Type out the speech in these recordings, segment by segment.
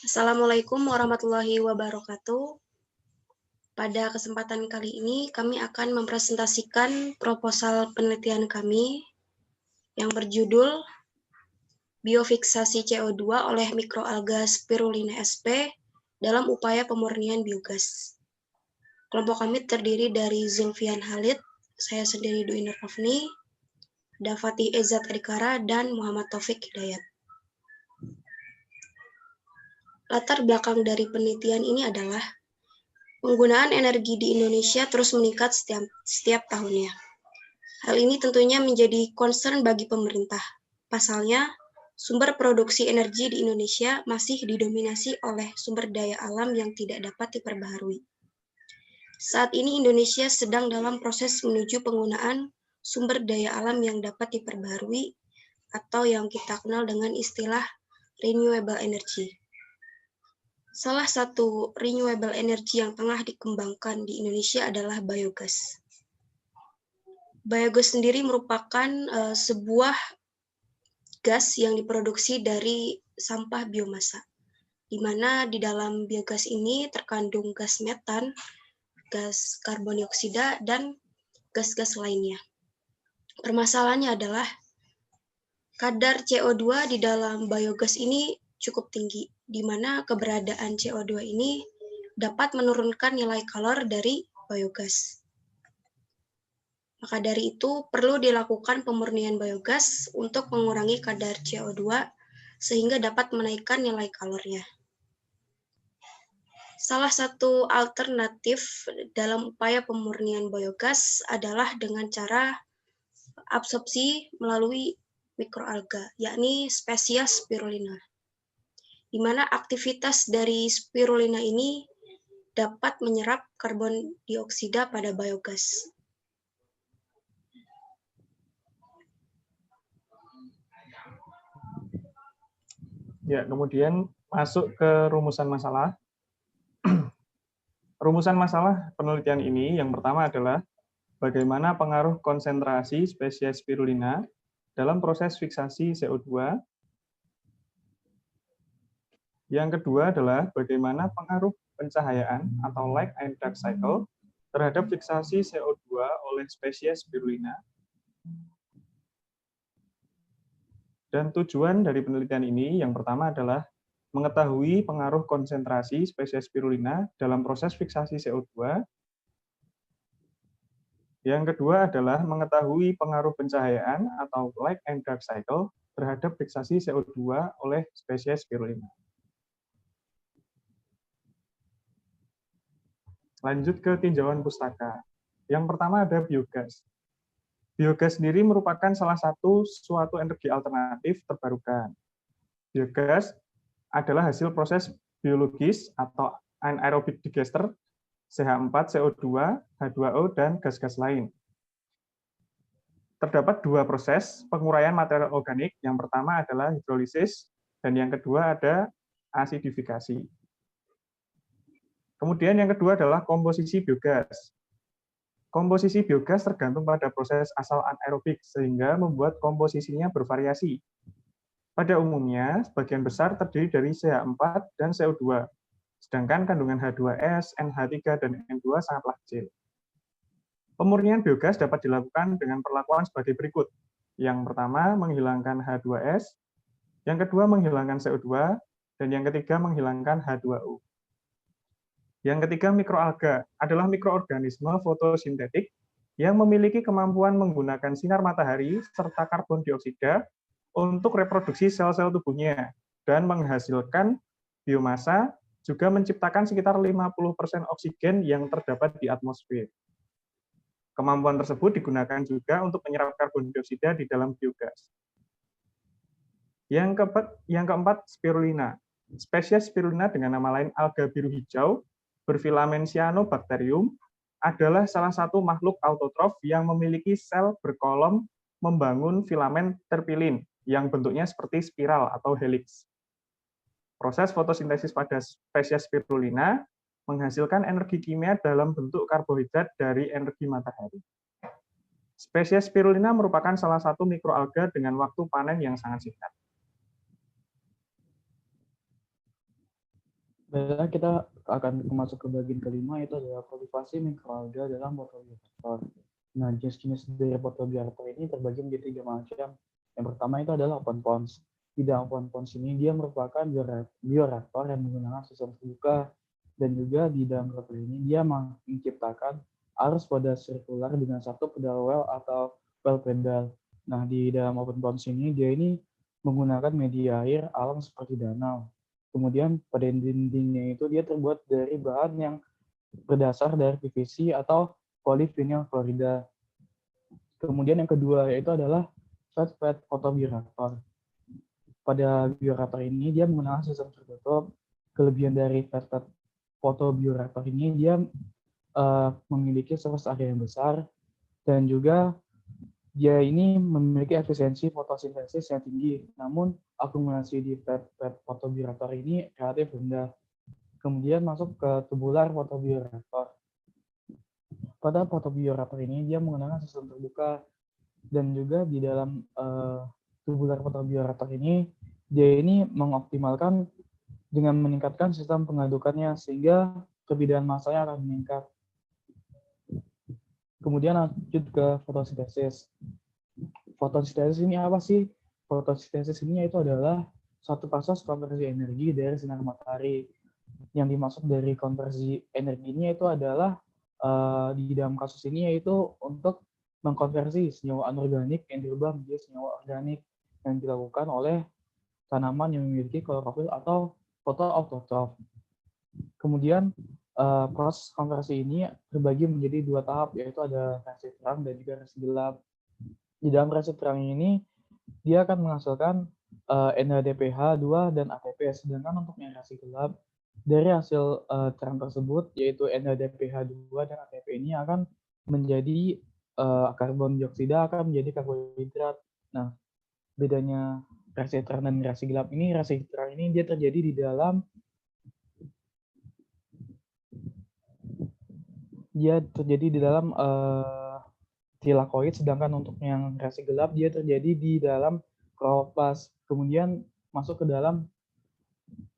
Assalamualaikum warahmatullahi wabarakatuh. Pada kesempatan kali ini, kami akan mempresentasikan proposal penelitian kami yang berjudul Biofiksasi CO2 oleh mikroalga Spirulina sp dalam upaya pemurnian biogas. Kelompok kami terdiri dari Zulfian Halid, saya sendiri Dwi Nurafni, Dafati Ezat Adikara, dan Muhammad Taufik Hidayat. Latar belakang dari penelitian ini adalah penggunaan energi di Indonesia terus meningkat setiap tahunnya. Hal ini tentunya menjadi concern bagi pemerintah. Pasalnya, sumber produksi energi di Indonesia masih didominasi oleh sumber daya alam yang tidak dapat diperbaharui. Saat ini Indonesia sedang dalam proses menuju penggunaan sumber daya alam yang dapat diperbaharui atau yang kita kenal dengan istilah renewable energy. Salah satu renewable energy yang tengah dikembangkan di Indonesia adalah biogas. Biogas sendiri merupakan sebuah gas yang diproduksi dari sampah biomasa, di mana di dalam biogas ini terkandung gas metan, gas karbon dioksida, dan gas-gas lainnya. Permasalahannya adalah kadar CO2 di dalam biogas ini cukup tinggi, di mana keberadaan CO2 ini dapat menurunkan nilai kalor dari biogas. Maka dari itu, perlu dilakukan pemurnian biogas untuk mengurangi kadar CO2 sehingga dapat menaikkan nilai kalornya. Salah satu alternatif dalam upaya pemurnian biogas adalah dengan cara absorpsi melalui mikroalga, yakni spesies spirulina, di mana aktivitas dari spirulina ini dapat menyerap karbon dioksida pada biogas. Ya, kemudian masuk ke rumusan masalah. Rumusan masalah penelitian ini yang pertama adalah bagaimana pengaruh konsentrasi spesies spirulina dalam proses fiksasi CO2. Yang kedua adalah bagaimana pengaruh pencahayaan atau light and dark cycle terhadap fiksasi CO2 oleh spesies spirulina. Dan tujuan dari penelitian ini yang pertama adalah mengetahui pengaruh konsentrasi spesies spirulina dalam proses fiksasi CO2. Yang kedua adalah mengetahui pengaruh pencahayaan atau light and dark cycle terhadap fiksasi CO2 oleh spesies spirulina. Lanjut ke tinjauan pustaka. Yang pertama ada biogas. Biogas sendiri merupakan salah satu suatu energi alternatif terbarukan. Biogas adalah hasil proses biologis atau anaerobic digester CH4, CO2, H2O, dan gas-gas lain. Terdapat dua proses penguraian material organik. Yang pertama adalah hidrolisis, dan yang kedua ada asidifikasi. Kemudian yang kedua adalah komposisi biogas. Komposisi biogas tergantung pada proses asal anaerobik, sehingga membuat komposisinya bervariasi. Pada umumnya, sebagian besar terdiri dari CH4 dan CO2, sedangkan kandungan H2S, NH3, dan N2 sangatlah kecil. Pemurnian biogas dapat dilakukan dengan perlakuan sebagai berikut. Yang pertama, menghilangkan H2S, yang kedua, menghilangkan CO2, dan yang ketiga, menghilangkan H2O. Yang ketiga, mikroalga adalah mikroorganisme fotosintetik yang memiliki kemampuan menggunakan sinar matahari serta karbon dioksida untuk reproduksi sel-sel tubuhnya dan menghasilkan biomasa, juga menciptakan sekitar 50% oksigen yang terdapat di atmosfer. Kemampuan tersebut digunakan juga untuk menyerap karbon dioksida di dalam biogas. Yang keempat, spirulina. Spesies spirulina dengan nama lain alga biru hijau berfilamen cyanobacterium adalah salah satu makhluk autotrof yang memiliki sel berkolom membangun filamen terpilin yang bentuknya seperti spiral atau helix. Proses fotosintesis pada spesies spirulina menghasilkan energi kimia dalam bentuk karbohidrat dari energi matahari. Spesies spirulina merupakan salah satu mikroalga dengan waktu panen yang sangat singkat. Baiklah, kita akan masuk ke bagian kelima, yaitu adalah kultivasi mikroalga dalam fotobioreaktor. Nah, jenis-jenis dari fotobioreaktor ini terbagi menjadi 3 macam. Yang pertama itu adalah open ponds. Di dalam open ponds ini dia merupakan bioreaktor yang menggunakan sistem terbuka, dan juga di dalam reaktor ini dia menciptakan arus pada sirkular dengan satu pedal well atau well pedal. Nah, di dalam open ponds ini dia ini menggunakan media air alam seperti danau. Kemudian pada dindingnya itu dia terbuat dari bahan yang berdasar dari PVC atau polyvinyl klorida. Kemudian yang kedua yaitu adalah flat photobioreaktor. Pada bioreaktor ini dia menggunakan sistem tertutup. Kelebihan dari flat photobioreaktor ini dia memiliki surface area yang besar, dan juga dia ini memiliki efisiensi fotosintesis yang tinggi, namun akumulasi di flat photobioreaktor ini relatif rendah. Kemudian masuk ke tubular photobioreaktor. Pada photobioreaktor ini dia menggunakan sistem terbuka, dan juga di dalam tubular photobioreaktor ini dia ini mengoptimalkan dengan meningkatkan sistem pengadukannya sehingga kebidanan massanya akan meningkat. Kemudian lanjut ke fotosintesis. Fotosintesis ini apa sih? Fotosintesis ini yaitu adalah suatu proses konversi energi dari sinar matahari. Yang dimaksud dari konversi energinya itu adalah di dalam kasus ini yaitu untuk mengkonversi senyawa anorganik yang dirubah menjadi senyawa organik yang dilakukan oleh tanaman yang memiliki klorofil atau fotoautotrof. Kemudian proses konversi ini terbagi menjadi 2 tahap, yaitu ada reaksi terang dan juga reaksi gelap. Di dalam reaksi terang ini dia akan menghasilkan NADPH2 dan ATP, sedangkan untuk yang reaksi gelap dari hasil terang tersebut yaitu NADPH2 dan ATP ini akan menjadi karbon dioksida akan menjadi karbohidrat. Nah, bedanya reaksi terang dan reaksi gelap ini, reaksi terang ini dia terjadi di dalam tilakoid, sedangkan untuk yang reaksi gelap dia terjadi di dalam kloroplast. Kemudian masuk ke dalam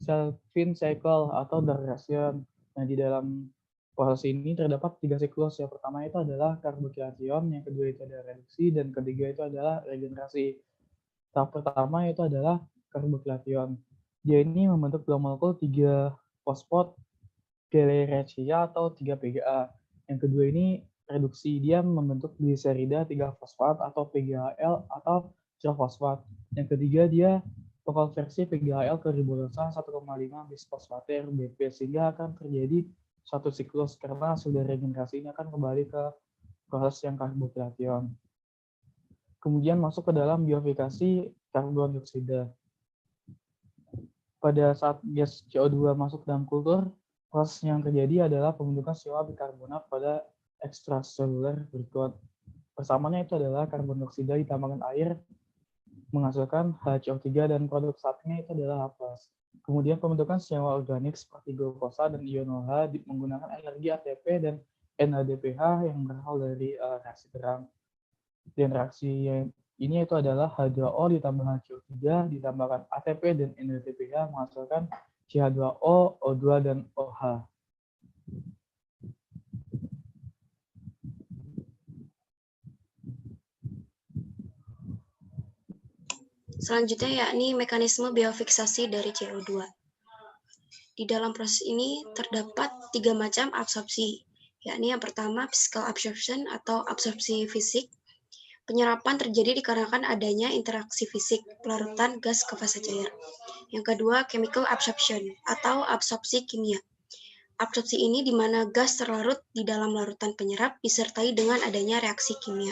Calvin cycle atau dark reaction. Nah, di dalam proses ini terdapat 3 siklus. Yang pertama itu adalah karbokilation, yang kedua itu adalah reduksi, dan ketiga itu adalah regenerasi. Tahap pertama itu adalah karbokilation. Dia ini membentuk 2 molekul 3 fosfat glycerida atau 3 PGA. Yang kedua ini reduksi, dia membentuk gliserida 3 fosfat atau PGAL atau trifosfat. Yang ketiga dia mengkonversi PGAL ke ribosa 1,5 bisfosfatir BP, sehingga akan terjadi satu siklus karena hasil dari regenerasi ini akan kembali ke proses yang karbokilation. Kemudian masuk ke dalam biofikasi karbon dioksida. Pada saat gas CO2 masuk dalam kultur, proses yang terjadi adalah pembentukan senyawa bikarbonat pada ekstraseluler berikut. Persamanya itu adalah karbon dioksida ditambahkan air menghasilkan HCO3, dan produk satunya itu adalah haplas. Kemudian pembentukan senyawa organik seperti glukosa dan ion OH menggunakan energi ATP dan NADPH yang berasal dari reaksi terang. Dan reaksi ini itu adalah H2O ditambah HCO3 ditambahkan ATP dan NADPH menghasilkan CH2O, O2, dan OH. Selanjutnya yakni mekanisme biofiksasi dari CO2. Di dalam proses ini terdapat 3 macam absorpsi, yakni yang pertama physical absorption atau absorpsi fisik. Penyerapan terjadi dikarenakan adanya interaksi fisik pelarutan gas ke fase cair. Yang kedua, chemical absorption atau absorpsi kimia. Absorpsi ini di mana gas terlarut di dalam larutan penyerap disertai dengan adanya reaksi kimia.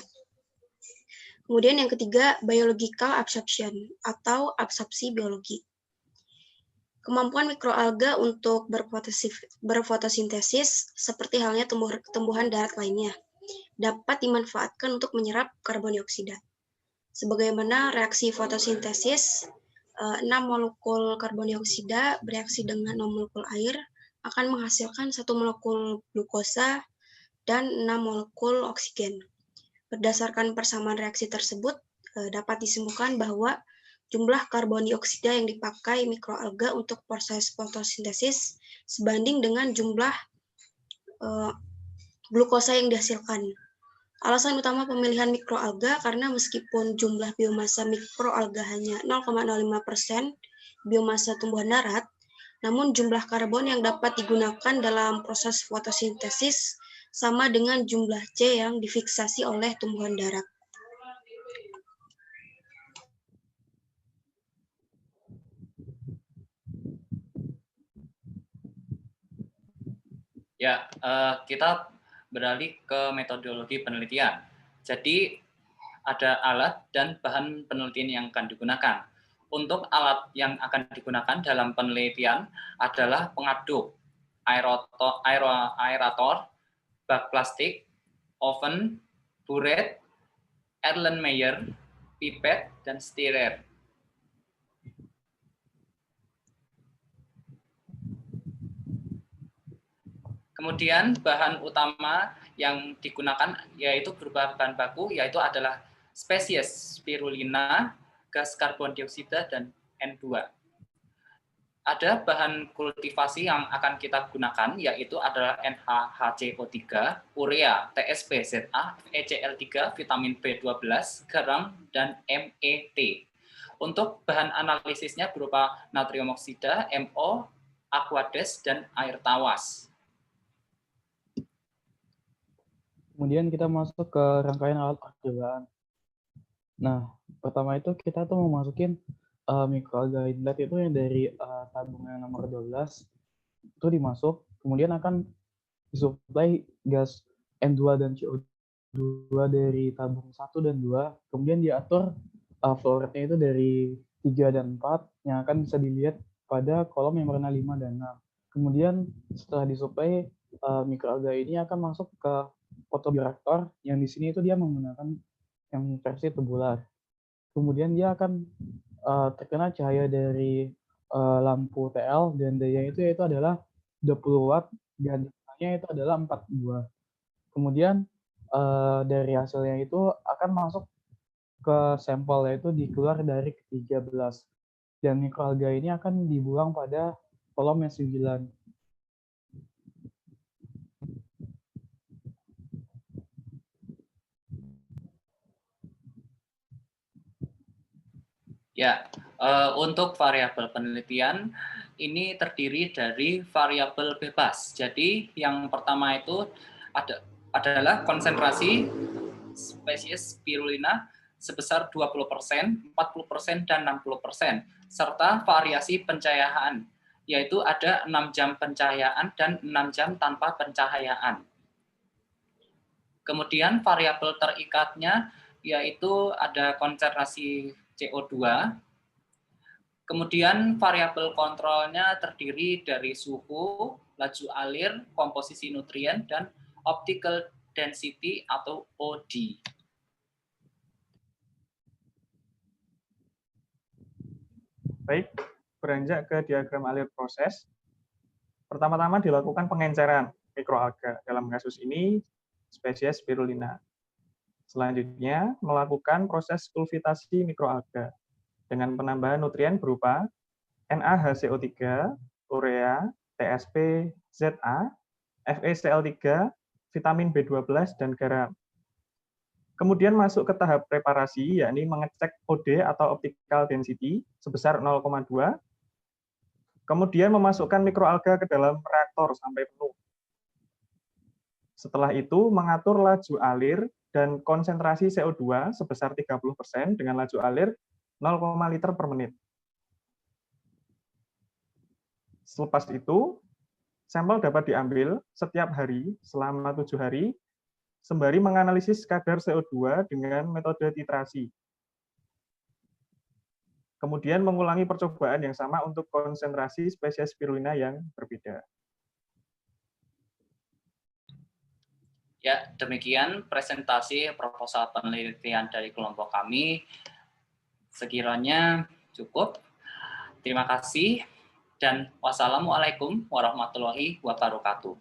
Kemudian yang ketiga, biological absorption atau absorpsi biologi. Kemampuan mikroalga untuk berfotosintesis seperti halnya tumbuhan darat lainnya dapat dimanfaatkan untuk menyerap karbon dioksida. Sebagaimana reaksi fotosintesis, 6 molekul karbon dioksida bereaksi dengan 6 molekul air akan menghasilkan 1 molekul glukosa dan 6 molekul oksigen. Berdasarkan persamaan reaksi tersebut, dapat disimpulkan bahwa jumlah karbon dioksida yang dipakai mikroalga untuk proses fotosintesis sebanding dengan jumlah glukosa yang dihasilkan. Alasan utama pemilihan mikroalga karena meskipun jumlah biomasa mikroalga hanya 0,05% biomasa tumbuhan darat, namun jumlah karbon yang dapat digunakan dalam proses fotosintesis sama dengan jumlah C yang difiksasi oleh tumbuhan darat. Ya, kita beralih ke metodologi penelitian. Jadi, ada alat dan bahan penelitian yang akan digunakan. Untuk alat yang akan digunakan dalam penelitian adalah pengaduk, aerator, bak plastik, oven, buret, Erlenmeyer, pipet, dan stirrer. Kemudian bahan utama yang digunakan yaitu berupa bahan baku, yaitu adalah spesies spirulina, gas karbon dioksida, dan N2. Ada bahan kultivasi yang akan kita gunakan, yaitu adalah NaHCO3, urea, TSP-ZA, FeCl3, vitamin B12, garam, dan MET. Untuk bahan analisisnya berupa natrium oksida, MO, aquades, dan air tawas. Kemudian kita masuk ke rangkaian alat percobaan. Nah, pertama itu kita tuh mau masukin mikroalga inlet itu yang dari tabung yang nomor 12 itu dimasuk, kemudian akan disuplai gas N2 dan CO2 dari tabung 1 dan 2, kemudian diatur flow rate-nya itu dari 3 dan 4 yang akan bisa dilihat pada kolom yang warna 5 dan 6. Kemudian setelah disuplai mikroalga ini akan masuk ke fotobioreaktor yang di sini itu dia menggunakan yang versi tubular. Kemudian dia akan terkena cahaya dari lampu TL dan daya itu yaitu adalah 20 watt dan jumlahnya itu adalah 4 buah. Kemudian dari hasilnya itu akan masuk ke sampel yaitu dikeluar dari ke-13 dan mikroalga ini akan dibuang pada kolom yang 9. Ya, untuk variabel penelitian ini terdiri dari variabel bebas. Jadi yang pertama itu adalah konsentrasi spesies spirulina sebesar 20%, 40%, dan 60%, serta variasi pencahayaan, yaitu ada 6 jam pencahayaan dan 6 jam tanpa pencahayaan. Kemudian variabel terikatnya yaitu ada konsentrasi CO2. Kemudian variabel kontrolnya terdiri dari suhu, laju alir, komposisi nutrien, dan optical density atau OD. Baik, beranjak ke diagram alir proses. Pertama-tama dilakukan pengenceran mikroalga. Dalam kasus ini, spesies spirulina. Selanjutnya, melakukan proses kultivasi mikroalga dengan penambahan nutrien berupa NaHCO3, urea, TSP, ZA, FeCl3, vitamin B12, dan garam. Kemudian masuk ke tahap preparasi, yakni mengecek OD atau optical density sebesar 0,2. Kemudian memasukkan mikroalga ke dalam reaktor sampai penuh. Setelah itu, mengatur laju alir dan konsentrasi CO2 sebesar 30% dengan laju alir 0, liter per menit. Selepas itu, sampel dapat diambil setiap hari selama 7 hari, sembari menganalisis kadar CO2 dengan metode titrasi. Kemudian mengulangi percobaan yang sama untuk konsentrasi spesies spirulina yang berbeda. Ya, demikian presentasi proposal penelitian dari kelompok kami. Sekiranya cukup. Terima kasih dan wassalamualaikum warahmatullahi wabarakatuh.